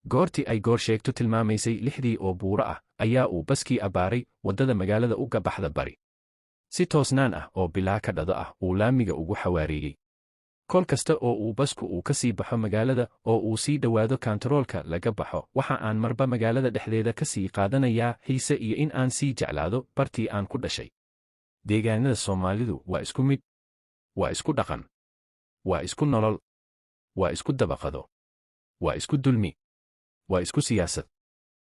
goortii ay goor sheegto tilmaamaysay 6 oo buuro ah ayaa uu baskii abbaaray waddada magaalada uga baxda bari. Si toosnaan ah oo bilaa ka dhado ah uu laamiga ugu xawaareeyey. kol kasta oo uu basku uu ka sii baxo magaalada oo uu sii dhowaado kantaroolka laga baxo waxa aan marba magaalada dhexdeeda ka sii qaadanayaa xiise iyo in aan sii jeclaado bartii aan ku dhashay. Deegaanada Soomaalidu waa isku mid, waa isku dhaqan, waa isku nolol, waa isku dabaqado, waa isku dulmi, waa isku siyaasad.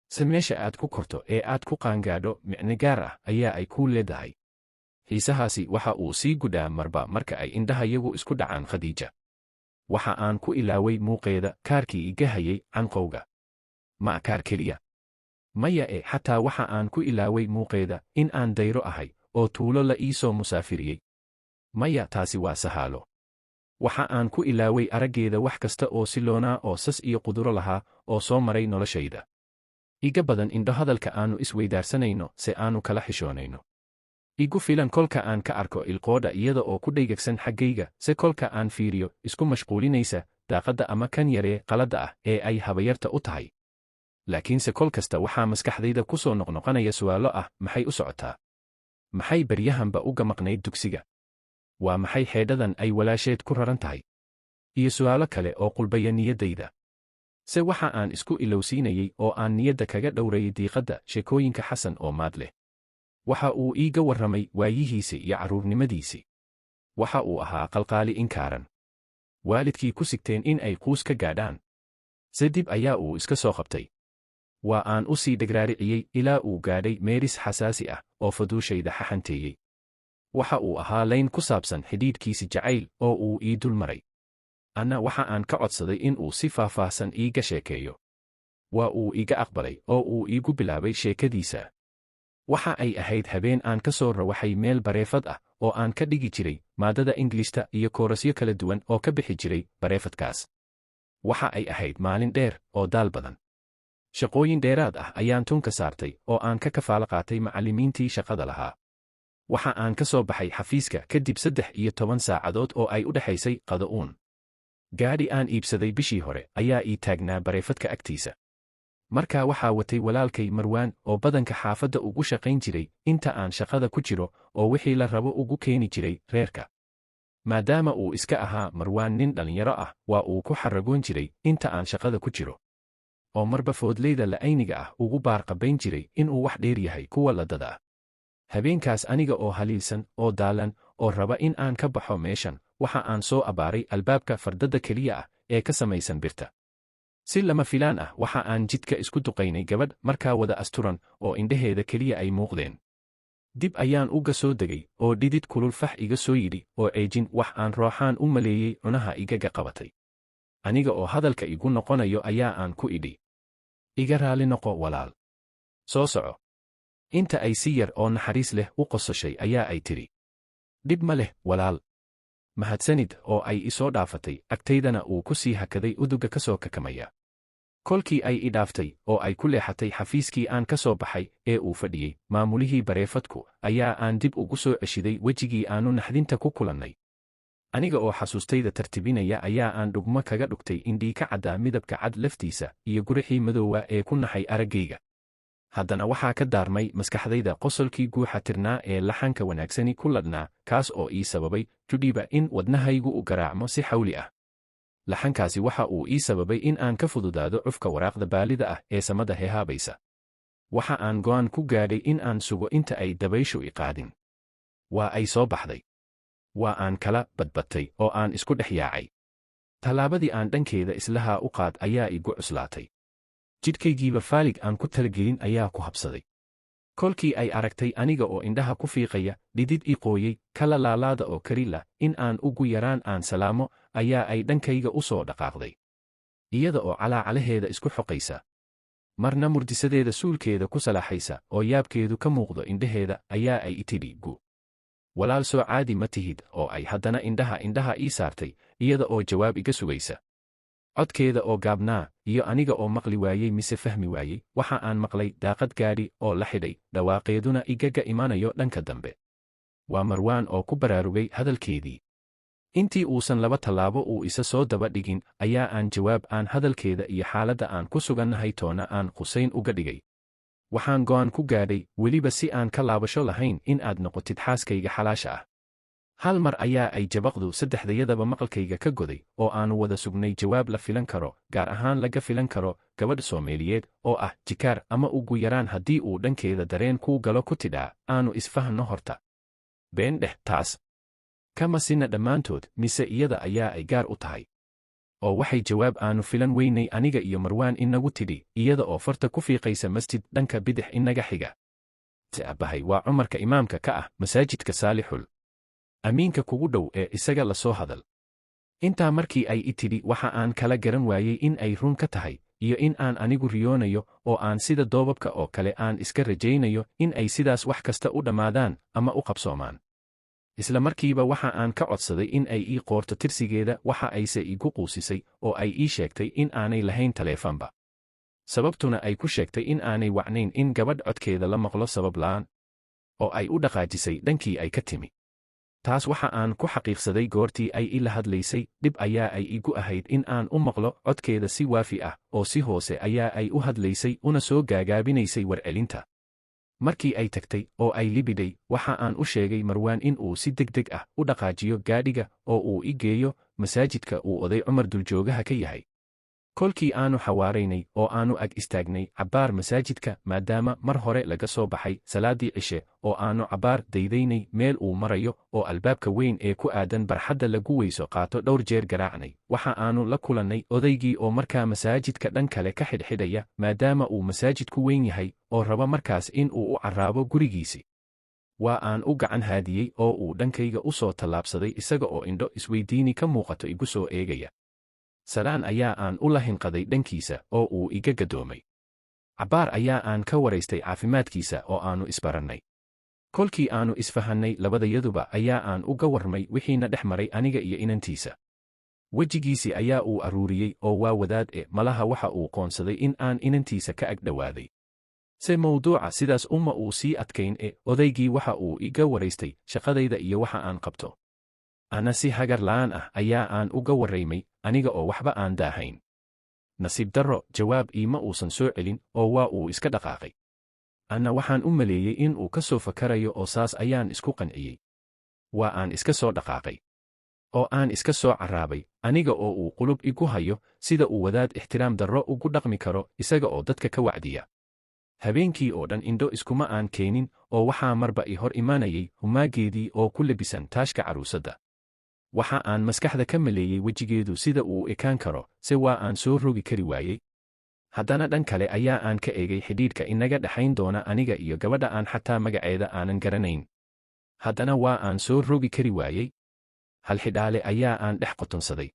Se meesha aad ku korto ee aad ku qaangaadho micne gaar ah ayaa ay kuu leedahay. xiisahaasi waxa uu sii gudhaa marba marka ay indhahayagu isku dhacaan Khadiija. Waxa aan ku ilaaway muuqeeda kaarkii iga hayay canqowga. Ma kaar keliya. Maya xataa waxa aan ku ilaaway muuqeeda in aan dayro ahay oo tuulo la ii soo musaafiriyey. Maya taasi waa sahaalo. Waxa aan ku ilaaway araggeeda wax kasta oo siloonaa oo sas iyo quduro lahaa oo soo maray noloshayda. Iga badan indho hadalka aanu isweydaarsanayno se aanu kala xishoonayno. Igu filan kolka aan ka arko ilqoodha iyada oo ku dhaygagsan xaggayga se kolka aan fiiriyo isku mashquulinaysa daaqadda ama kan yaree qaladda ah ee ay habayarta u tahay. Laakiinse kol kasta waxaa maskaxdayda ku soo noqnoqonaya su'aalo ah maxay u socotaa? Maxay baryahanba uga maqnayd dugsiga? Waa maxay xeedhadan ay walaasheed ku raran tahay? Iyo su'aalo kale oo qulbaya niyaddayda. Se waxa aan isku ilowsiinayay oo aan niyadda kaga dhowrayay diiqadda sheekooyinka Xasan oo maad leh. Waxa uu iiga warramay waayihiisii iyo carruurnimadiisii. Waxa uu ahaa qalqaali inkaaran. Waalidkii ku sigteen in ay quus ka gaadhaan. Se dib ayaa uu iska soo qabtay. Waa aan u sii dhagraariciyey ilaa uu gaadhay meeris xasaasi ah oo faduushayda xaxanteeyey. Waxa uu ahaa layn ku saabsan xidhiidhkiisi jacayl oo uu ii dul maray. Anna waxa aan ka codsaday in uu si faahfaahsan iiga sheekeeyo. Waa uu iga aqbalay oo uu iigu bilaabay sheekadiisa. Waxa ay ahayd habeen aan ka soo rawaxay meel bareefad ah oo aan ka dhigi jiray maadada Ingilista iyo koorasyo kala duwan oo ka bixi jiray bareefadkaas. Waxa ay ahayd maalin dheer oo daal badan. Shaqooyin dheeraad ah ayaan tunka saartay oo aan ka kafaalo qaatay macallimiintii shaqada lahaa. Waxa aan ka soo baxay xafiiska kadib 13 saacadood oo ay u dhaxaysay qada'uun. Gaadhi aan iibsaday bishii hore ayaa ii taagnaa bareefadka agtiisa. Markaa waxaa watay walaalkay Marwaan oo badanka xaafadda ugu shaqayn jiray inta aan shaqada ku jiro oo wixii la rabo ugu keeni jiray reerka. Maadaama uu iska ahaa Marwaan nin dhalinyaro ah waa uu ku xaragoon jiray inta aan shaqada ku jiro. Oo marba foodleyda la'ayniga ah ugu baarqabayn jiray inuu wax dheer yahay kuwa ladada ah. Habeenkaas aniga oo haliilsan oo daalan oo raba in aan ka baxo meeshan waxa aan soo abbaaray albaabka fardada keliya ah ee ka samaysan birta. Si lama filaan ah waxa aan jidka isku duqaynay gabadh markaa wada asturan oo indhaheeda keliya ay muuqdeen. Dib ayaan uga soo degay oo dhidid kulul fax iga soo yidhi oo eejin wax aan rooxaan u maleeyey cunaha igaga qabatay. Aniga oo hadalka igu noqonayo ayaa aan ku idhi. Iga raali noqo walaal. Soo soco. Inta ay si yar oo naxariis leh u qososhay ayaa ay tiri. Dhib ma leh walaal. Mahadsanid oo ay isoo dhaafatay agtaydana uu ku sii hakaday uduga ka soo kakamaya. Kolkii ay i dhaaftay oo ay ku leexatay xafiiskii aan ka soo baxay ee uu fadhiyey maamulihii bareefadku ayaa aan dib ugu soo ceshiday wejigii aanu naxdinta ku kulannay. Aniga oo xasuustayda tartibinaya ayaa aan dhugmo kaga dhugtay indhii ka caddaa midabka cad laftiisa iyo gurixii madowaa ee ku naxay araggayga. Haddana waxaa ka daarmay maskaxdayda qosolkii guuxa tirnaa ee laxanka wanaagsani ku ladhnaa kaas oo ii sababay judhiba in wadnahaygu u garaacmo si xawli ah. Laxankaasi waxa uu ii sababay in aan ka fududaado cufka waraaqda baalida ah ee samada heehaabaysa. Waxa aan go'aan ku gaadhay in aan sugo inta ay dabayshu i qaadin. Waa ay soo baxday. Waa aan kala badbatay oo aan isku dhex yaacay. Tallaabadii aan dhankeeda islahaa u qaad ayaa igu cuslaatay. Jidhkaygiiba faalig aan ku talagelin ayaa ku habsaday. Kolkii ay aragtay aniga oo indhaha ku fiiqaya, dhidid ii qooyey, kala laalaada oo karila, in aan ugu yaraan aan salaamo, ayaa ay dhankayga u soo dhaqaaqday. Iyada oo calaacalaheeda isku xoqaysa. Marna murdisadeeda suulkeeda ku salaaxaysa oo yaabkeedu ka muuqdo indhaheeda ayaa ay i tidhi gu. Walaal soo caadi ma tihid oo ay haddana indhaha ii saartay, iyada oo jawaab iga sugaysa. Codkeeda oo gaabnaa, iyo aniga oo maqli waayey mise fahmi waayey, waxa aan maqlay daaqad gaadhi oo la xidhay, dhawaaqeeduna igaga imanayo dhanka dambe. Waa Marwaan oo ku baraarugay hadalkeedii. Intii uusan laba tallaabo uu isa soo daba dhigin ayaa aan jawaab aan hadalkeeda iyo xaaladda aan ku sugannahay toona aan qusayn uga dhigay. Waxaan go'aan ku gaadhay, weliba si aan ka laabasho lahayn, in aad noqotid xaaskayga xalaasha ah. Hal mar ayaa ay jabaqdu saddexdayadaba maqalkayga ka goday, oo aanu wada sugnay jawaab la filan karo, gaar ahaan laga filan karo gabadh Soomaaliyeed oo ah jikaar, ama ugu yaraan haddii uu dhankeeda dareen kuu galo ku tidhaa, aanu isfahanno horta. Been dheh taas. Kama sinna dhammaantood, mise iyada ayaa ay gaar u tahay. Oo waxay jawaab aanu filan weynay aniga iyo Marwaan inagu tidhi, iyada oo farta ku fiiqaysa masjid dhanka bidix inaga xiga. Aabbahay waa Cumarka imaamka ka ah masaajidka Saalixul Amiinka kugu dhow ee isaga la soo hadal. Intaa markii ay i tidhi waxa aan kala garan waayey in ay run ka tahay, iyo in aan anigu riyoonayo oo aan sida doobabka oo kale aan iska rajaynayo in ay sidaas wax kasta u dhammaadaan ama u qabsoomaan. Isla markiiba waxa aan ka codsaday in ay ii qoorto tirsigeeda, waxa ayse igu quusisay oo ay ii sheegtay in aanay lahayn taleefanba. Sababtuna ay ku sheegtay in aanay wacnayn in gabadh codkeeda la maqlo sabab la'aan. Oo ay u dhaqaajisay dhankii ay ka timi. Taas waxa aan ku xaqiiqsaday goortii ay ila hadlaysay, dhib ayaa ay igu ahayd in aan u maqlo codkeeda si waafi ah, oo si hoose ayaa ay u hadlaysay una soo gaagaabinaysay warcelinta. Markii ay tagtay oo ay libidhay, waxa aan u sheegay Marwaan in uu si degdeg ah u dhaqaajiyo gaadhiga oo uu i geeyo masaajidka uu oday Cumar duljoogaha ka yahay. Kolkii aanu xawaaraynay oo aanu ag istaagnay cabbaar masaajidka, maadaama mar hore laga soo baxay salaaddii cishe, oo aanu cabbaar daydaynay meel uu marayo oo albaabka weyn ee ku aadan barxadda lagu weyso qaato dhowr jeer garaacnay, waxa aanu la kulannay odaygii oo markaa masaajidka dhan kale ka xidhxidhaya, maadaama uu masaajidku weyn yahay, oo raba markaas in uu u carraabo gurigiisii. Waa aan u gacan haadiyey oo uu dhankayga u soo tallaabsaday isaga oo indho isweydiini ka muuqato igu soo eegaya. Salaan ayaa aan u lahinqaday dhankiisa oo uu iga gadoomay. Cabbaar ayaa aan ka waraystay caafimaadkiisa oo aanu isbarannay. Kolkii aanu isfahannay labadayaduba ayaa aan uga warmay wixiina dhex maray aniga iyo inantiisa. Wejigiisii ayaa uu aruuriyey oo waa wadaad malaha waxa uu qoonsaday in aan inantiisa ka ag dhowaaday. Se mawduuca sidaas uma uu sii adkayn odaygii waxa uu iga waraystay shaqadayda iyo waxa aan qabto. Ana si hagar la'aan ah ayaa aan uga warraymay, aniga oo waxba aan daahayn. Nasiib darro, jawaab iima uusan soo celin oo waa uu iska dhaqaaqay. Anna waxaan u maleeyey in uu ka soo fakarayo oo saas ayaan isku qanciyey. Waa aan iska soo dhaqaaqay. Oo aan iska soo carraabay, aniga oo uu qulub igu hayo, sida uu wadaad ixtiraam darro ugu dhaqmi karo isaga oo dadka ka wacdiya. Habeenkii oo dhan indho iskuma aan keenin, oo waxaa marba i hor imanayay humaageedii oo ku labisan taashka caruusadda. Waxa aan maskaxda ka maleeyey wejigeedu sida uu ekaan karo, se waa aan soo rogi kari waayey. Haddana dhan kale ayaa aan ka eegay xidhiidhka inaga dhexayn doona aniga iyo gabadha aan xataa magaceeda aanan garanayn. Haddana waa aan soo rogi kari waayey. Hal xidhaale ayaa aan dhex qotonsaday.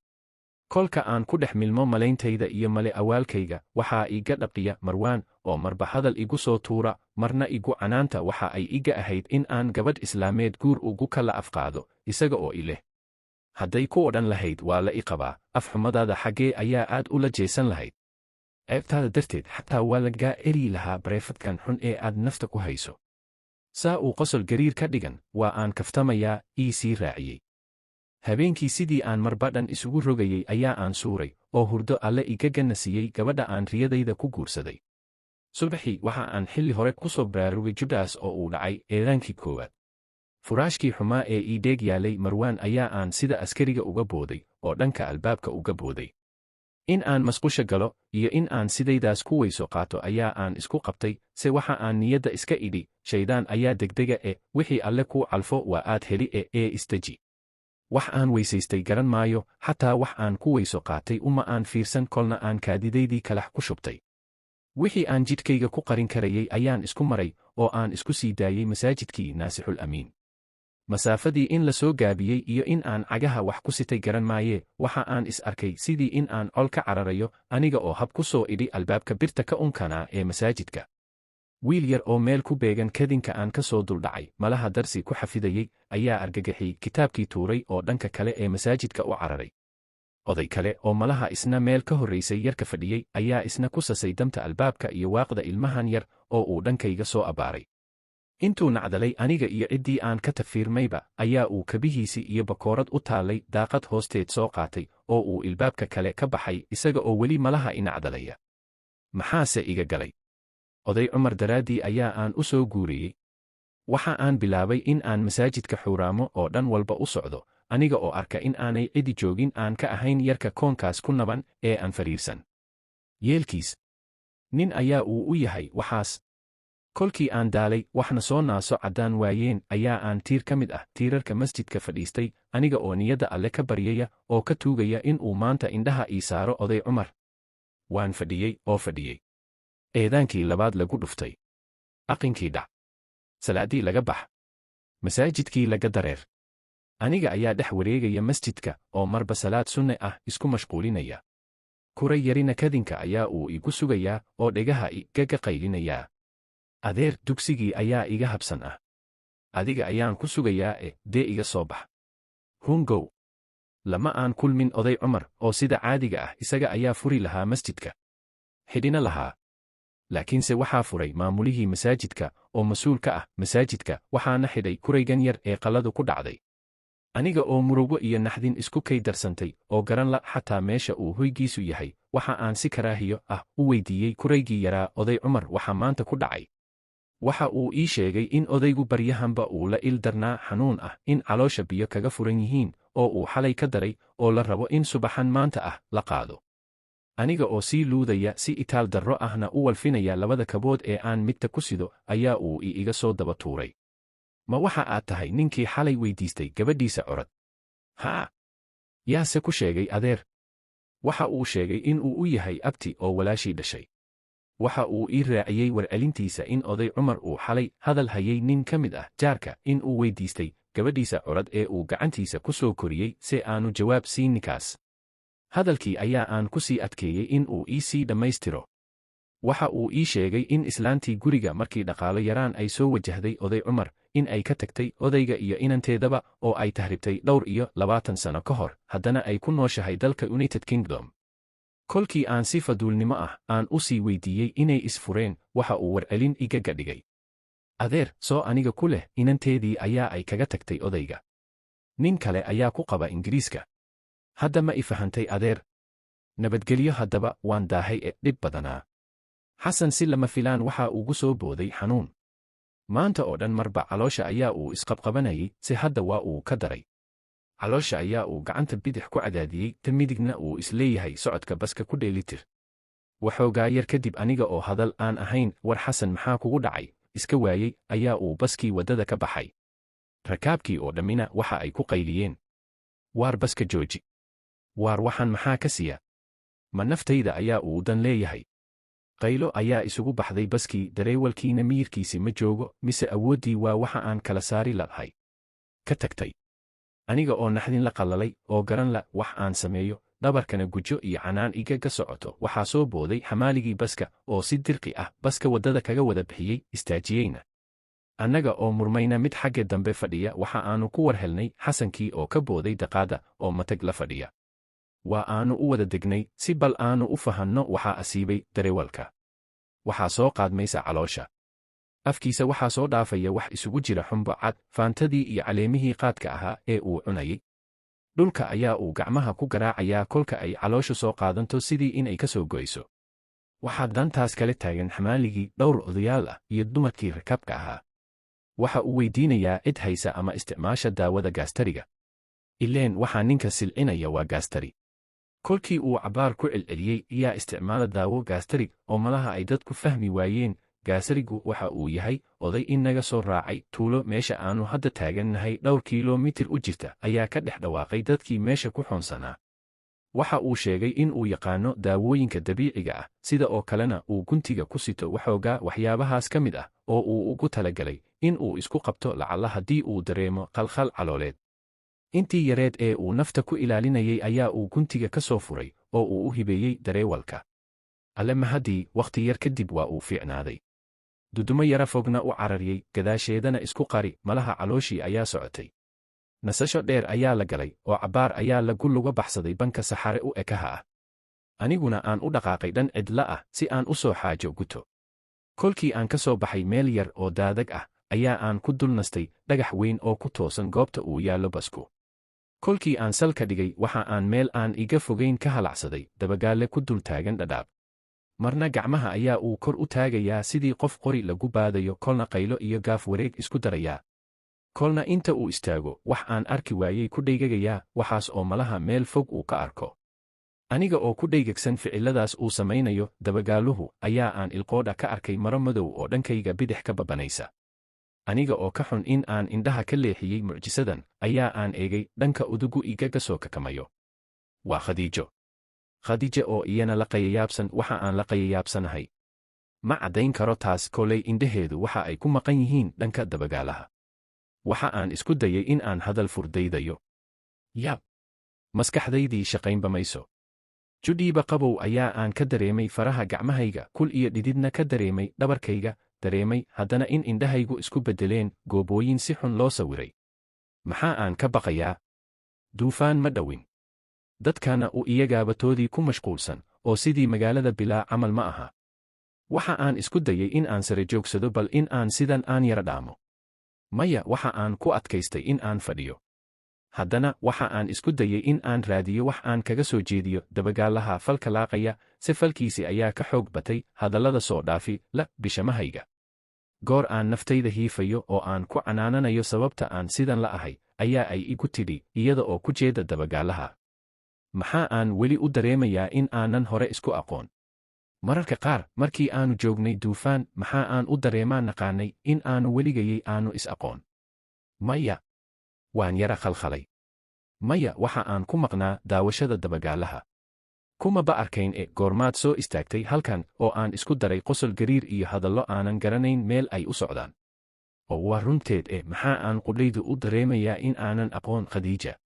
Kolka aan ku dhex milmo maleyntayda iyo male awaalkayga, waxaa iga dhaqiya Marwaan, oo marba hadal igu soo tuura, marna igu canaanta waxa ay iga ahayd in aan gabadh Islaameed guur ugu kala afqaado, isaga oo i leh. Hadday ku odhan lahayd waa la i qabaa, afxumadaada xaggee ayaa aad ula jeesan lahayd. Ceebtaada darteed xataa waa lagaa eri lahaa bareefadkan xun ee aad nafta ku hayso. Saa uu qosol gariir ka dhigan, waa aan kaftamayaa, ii sii raaciyey. Habeenkii sidii aan marba dhan isugu rogayey ayaa aan suuray, oo hurdo alle iga ganasiyey gabadha aan riyadayda ku guursaday. Subaxii waxa aan xilli hore ku soo baraarugay judhaas oo uu dhacay eedaankii koowaad. Furaashkii xumaa ee ii dheeg yaalay Marwaan ayaa aan sida askariga uga booday, oo dhanka albaabka uga booday. In aan masqusha galo, iyo in aan sidaydaas ku weyso qaato ayaa aan isku qabtay, se waxa aan niyadda iska idhi, shaydaan ayaa degdega wixii alle kuu calfo waa aad heli istaji. Wax aan weysaystay garan maayo, xataa wax aan ku weyso qaatay uma aan fiirsan, kolna aan kaadidaydii kalax ku shubtay. Wixii aan jidhkayga ku qarin karayay ayaan isku maray, oo aan isku sii daayey masaajidkii Naasixul Amiin. Masaafadii in la soo gaabiyey iyo in aan cagaha wax ku sitay garan maayee, waxa aan is arkay sidii in aan col ka cararayo, aniga oo hab ku soo idhi albaabka birta ka unkanaa ee masaajidka. Wiil yar oo meel ku beegan kadinka aan ka soo duldhacay, malaha darsi ku xafidayey, ayaa argagaxiyey, kitaabkii tuuray oo dhanka kale ee masaajidka u cararay. Oday kale oo malaha isna meel ka horraysay yarka fadhiyey, ayaa isna ku sasay damta albaabka iyo waaqda ilmahan yar oo uu dhankayga soo abbaaray. Intuu nacdalay aniga iyo ciddii aan ka tafiirmayba ayaa uu kabihiisii iyo bakoorad u taallay daaqad hoosteed soo qaatay oo uu ilbaabka kale ka baxay isaga oo weli malaha i nacdalaya. Maxaase iga galay? Oday Cumar daraaddii ayaa aan u soo guuriyey. Waxa aan bilaabay in aan masaajidka xuuraamo oo dhan walba u socdo, aniga oo arka in aanay cidi joogin aan ka ahayn yarka koonkaas ku naban ee aan fariirsan. Yeelkiis. Nin ayaa uu u yahay waxaas. Kolkii aan daalay waxna soo naaso caddaan waayeen ayaa aan tiir ka mid ah tiirarka masjidka fadhiistay aniga oo niyadda Alle ka baryaya oo ka tuugaya in uu maanta indhaha ii saaro oday Cumar. Waan fadhiyey oo fadhiyey. Eedaankii labaad lagu dhuftay. Aqinkii dhac. Salaaddii laga bax. Masaajidkii laga dareer. Aniga ayaa dhex wareegaya masjidka oo marba salaad sunne ah isku mashquulinaya. Kuray yarina kadinka ayaa uu igu sugayaa oo dhegaha igaga qaylinayaa. Adeer, dugsigii ayaa iga habsan ah. Adiga ayaan ku sugayaa dee iga soo bax. Hungow. Lama aan kulmin oday Cumar oo sida caadiga ah isaga ayaa furi lahaa masjidka. Xidhina lahaa. Laakiinse waxaa furay maamulihii masaajidka oo mas'uul ka ah masaajidka waxaana xidhay kuraygan yar ee qalladu ku dhacday. Aniga oo murugo iyo naxdin isku kaydarsantay oo garan la xataa meesha uu hoygiisu yahay, waxa aan si karaahiyo ah u weydiiyey kuraygii yaraa oday Cumar waxa maanta ku dhacay. Waxa uu ii sheegay in odaygu baryahanba uu la il darnaa xanuun ah in caloosha biyo kaga furan yihiin oo uu xalay ka daray oo la rabo in subaxan maanta ah la qaado. Aniga oo sii luudaya si itaal darro ahna u walfinaya labada kabood ee aan midta ku sido ayaa uu iga soo daba tuuray. Ma waxa aad tahay ninkii xalay weydiistay gabadhiisa orod? Haa. Yaase ku sheegay adeer? Waxa uu sheegay in uu u yahay abti oo walaashii dhashay. Waxa uu ii raaciyey warcelintiisa in oday Cumar uu xalay hadal hayay nin ka mid ah jaarka in uu weydiistay gabadhiisa orod ee uu gacantiisa ku soo koriyey si aanu jawaab siin ninkaas. Hadalkii ayaa aan ku sii adkeeyey in uu ii sii dhammaystiro. Waxa uu ii sheegay in islaantii guriga markii dhaqaalo yaraan ay soo wajahday oday Cumar, in ay ka tagtay odayga iyo inanteedaba oo ay tahribtay 20 sano ka hor, haddana ay ku nooshahay dalka United Kingdom. Kolkii aan si faduulnimo ah aan u sii weydiiyey inay isfureen, waxa uu warcelin igaga dhigay. Adeer, soo aniga ku leh inanteedii ayaa ay kaga tagtay odayga. Nin kale ayaa ku qaba Ingiriiska. Hadda ma i fahantay adeer? Nabadgelyo haddaba waan daahay ee dhib badanaa. Xasan si lama filaan waxa ugu soo booday xanuun. Maanta oo dhan marba caloosha ayaa uu isqabqabanayay si hadda waa uu ka daray. Caloosha ayaa uu gacanta bidix ku cadaadiyey ta midigna uu isleeyahay socodka baska ku dheelitir. Waxoogaa yar kadib aniga oo hadal aan ahayn war Xasan maxaa kugu dhacay iska waayey ayaa uu baskii waddada ka baxay. Rakaabkii oo dhammina waxa ay ku qayliyeen. Waar baska jooji. Waar waxaan maxaa ka siya? Ma naftayda ayaa uu dan leeyahay? Qaylo ayaa isugu baxday baskii, dareewalkiina miyirkiisi ma joogo mise awooddii waa waxa aan kala saari lahay. Ka tagtay. Aniga oo naxdin la qallalay oo garan la wax aan sameeyo, dhabarkana gujo iyo canaan igaga socoto, waxaa soo booday xamaaligii baska oo si dirqi ah baska waddada kaga wada bixiyey, istaajiyeyna. Annaga oo murmayna mid xagga dambe fadhiya waxa aanu ku war helnay Xasankii oo ka booday daqaada oo matag la fadhiya. Waa aanu u wada degnay si bal aanu u fahanno waxaa asiibay dareewalka. Waxaa soo qaadmaysa caloosha. Afkiisa waxaa soo dhaafaya wax isugu jira xumbo cad, faantadii iyo caleemihii qaadka ahaa ee uu cunayay. Dhulka ayaa uu gacmaha ku garaacayaa kolka ay calooshu soo qaadanto sidii inay ka soo goyso. Waxaa dantaas kale taagan xamaaligii, dhowr odayaal ah iyo dumarkii rakaabka ahaa. Waxa uu weydiinayaa cid haysa ama isticmaasha daawada gaastariga. Ileen waxaa ninka silcinaya waa gaastari. Kolkii uu cabaar ku celceliyey ayaa isticmaala daawo gaastarig oo malaha ay dadku fahmi waayeen. Gaastarigu waxa uu yahay oday inaga soo raacay tuulo meesha aanu hadda taagannahay 2 kiiloomitir u jirta ayaa ka dhex dhawaaqay dadkii meesha ku xoonsanaa. Waxa uu sheegay in uu yaqaano daawooyinka dabiiciga ah, sida oo kalena uu guntiga ku sito waxoogaa waxyaabahaas ka mid ah oo uu ugu talagalay in uu isku qabto lacalla haddii uu dareemo qalkhal calooleed. Intii yareed ee uu nafta ku ilaalinayay ayaa uu guntiga ka soo furay oo uu u hibeeyey dareewalka. Alle mahadii, wakhti yar kadib waa uu fiicnaaday. Dudumo yara fogna u carariyey, gadaasheedana isku qari, malaha calooshii ayaa socotay. Nasasho dheer ayaa la galay oo cabaar ayaa lagu luga baxsaday banka saxare u ekaha ah. Aniguna aan u dhaqaaqay dhan cidla ah si aan u soo xaajo guto. Kolkii aan ka soo baxay meel yar oo daadag ah ayaa aan ku dul nastay dhagax weyn oo ku toosan goobta uu yaallo basku. Kolkii aan salka dhigay waxa aan meel aan iga fogayn ka halacsaday dabagaalle ku dul taagan dhadhaab. Marna gacmaha ayaa uu kor u taagayaa sidii qof qori lagu baadayo, kolna qaylo iyo gaaf wareeg isku darayaa. Kolna inta uu istaago wax aan arki waayey ku dhaygagayaa, waxaas oo malaha meel fog uu ka arko. Aniga oo ku dhaygagsan ficiladaas uu samaynayo dabagaaluhu ayaa aan ilqoodha ka arkay maro madow oo dhankayga bidix ka babanaysa. Aniga oo ka xun in aan indhaha ka leexiyey mucjisadan ayaa aan eegay dhanka udugu igaga soo kakamayo. Waa Khadiijo. Khadiija oo iyana la qayayaabsan waxa aan la qayayaabsanahay. Ma caddayn karo taas, kolay indhaheedu waxa ay ku maqan yihiin dhanka dabagaalaha. Waxa aan isku dayay in aan hadal furdaydayo. Yaab! Maskaxdaydii shaqaynba mayso. Judhiiba qabow ayaa aan ka dareemay faraha gacmahayga, kul iyo dhididna ka dareemay dhabarkayga, dareemay haddana in indhahaygu isku beddeleen goobooyin si xun loo sawiray. Maxaa aan ka baqayaa? Duufaan ma dhowin. Dadkana u iyagaabatoodii ku mashquulsan, oo sidii magaalada bilaa camal ma aha. Waxa aan isku dayay in aan sare joogsado, bal in aan sidan aan yara dhaamo. Maya, waxa aan ku adkaystay in aan fadhiyo. Haddana waxa aan isku dayay in aan raadiyo wax aan kaga soo jeediyo dabagaalaha falka laaqaya, se falkiisi ayaa ka xoog batay hadallada soo dhaafi la bishamahayga. Goor aan naftayda hiifayo oo aan ku canaananayo sababta aan sidan la ahay, ayaa ay igu tidhi iyada oo ku jeeda dabagaalaha. Maxaa aan weli u dareemayaa in aanan hore isku aqoon? Mararka qaar markii aanu joognay duufaan, maxaa aan u dareemaa naqaanay in aanu weligayay aanu is aqoon? Maya. Waan yara khalkhalay. Maya, waxa aan ku maqnaa daawashada dabagaalaha. Kuma ba arkayn goormaad soo istaagtay halkan oo aan isku daray qosol gariir iyo hadallo aanan garanayn meel ay u socdaan. Oo waa runteed maxaa aan qudhaydu u dareemayaa in aanan aqoon Khadiija?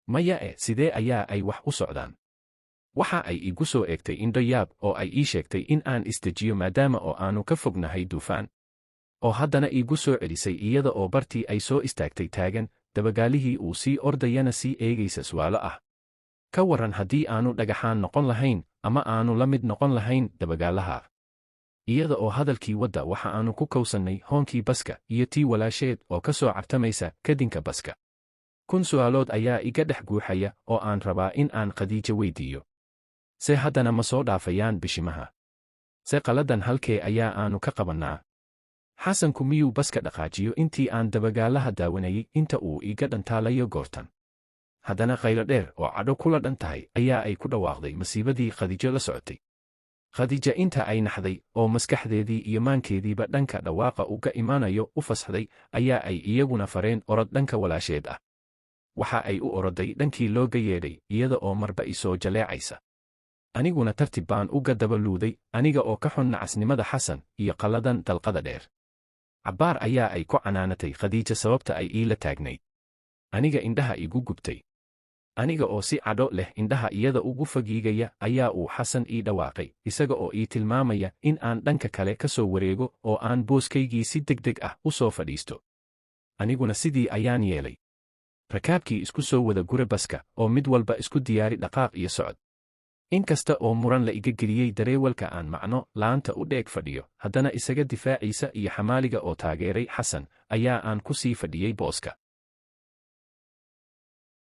Maya sidee ayaa ay wax u socdaan? Waxa ay igu soo eegtay indho yaab oo ay ii sheegtay in aan isdejiyo maadaama oo aanu ka fognahay duufaan. Oo haddana igu soo celisay iyada oo bartii ay soo istaagtay taagan, dabagaalihii uu sii ordayana sii eegaysa su'aalo ah. Ka waran haddii aanu dhagaxaan noqon lahayn, ama aanu la mid noqon lahayn dabagaalaha? Iyada oo hadalkii wadda waxa aanu ku kowsannay hoonkii baska iyo tii walaasheed oo ka soo cabtamaysa kadinka baska. Kun su'aalood ayaa iga dhex guuxaya oo aan rabaa in aan Khadiija weydiiyo. Se haddana ma soo dhaafayaan bishimaha? Se qaladan halkee ayaa aanu ka qabannaa? Xasanku miyuu baska dhaqaajiyo intii aan dabagaalaha daawanayay inta uu iga dhantaalayo goortan? Haddana qaylo dheer oo cadho kula dhan tahay ayaa ay ku dhawaaqday masiibadii Khadiijo la socotay. Khadiija inta ay naxday oo maskaxdeedii iyo maankeediiba dhanka dhawaaqa uga imaanayo u fasaxday, ayaa ay iyaguna fareen orod dhanka walaasheed ah. Waxa ay u oroday dhankii looga yeedhay iyada oo marba isoo jaleecaysa. Aniguna tartib baan uga dabaluuday, aniga oo ka xun nacasnimada Xasan iyo qalladan dalqada dheer. Cabbaar ayaa ay ku canaanatay Khadiija sababta ay iila taagnayd. Aniga indhaha igu gubtay. Aniga oo si cadho leh indhaha iyada ugu fagiigaya ayaa uu Xasan ii dhawaaqay, isaga oo ii tilmaamaya in aan dhanka kale ka soo wareego oo aan booskaygii si degdeg ah u soo fadhiisto. Aniguna sidii ayaan yeelay. Rakaabkii isku soo wada gure baska oo mid walba isku diyaari dhaqaaq iyo socod. Inkasta oo muran la iga geliyey dareewalka aan macno laanta u dheeg fadhiyo, haddana isaga difaaciisa iyo xamaaliga oo taageeray Xasan ayaa aan ku sii fadhiyey booska.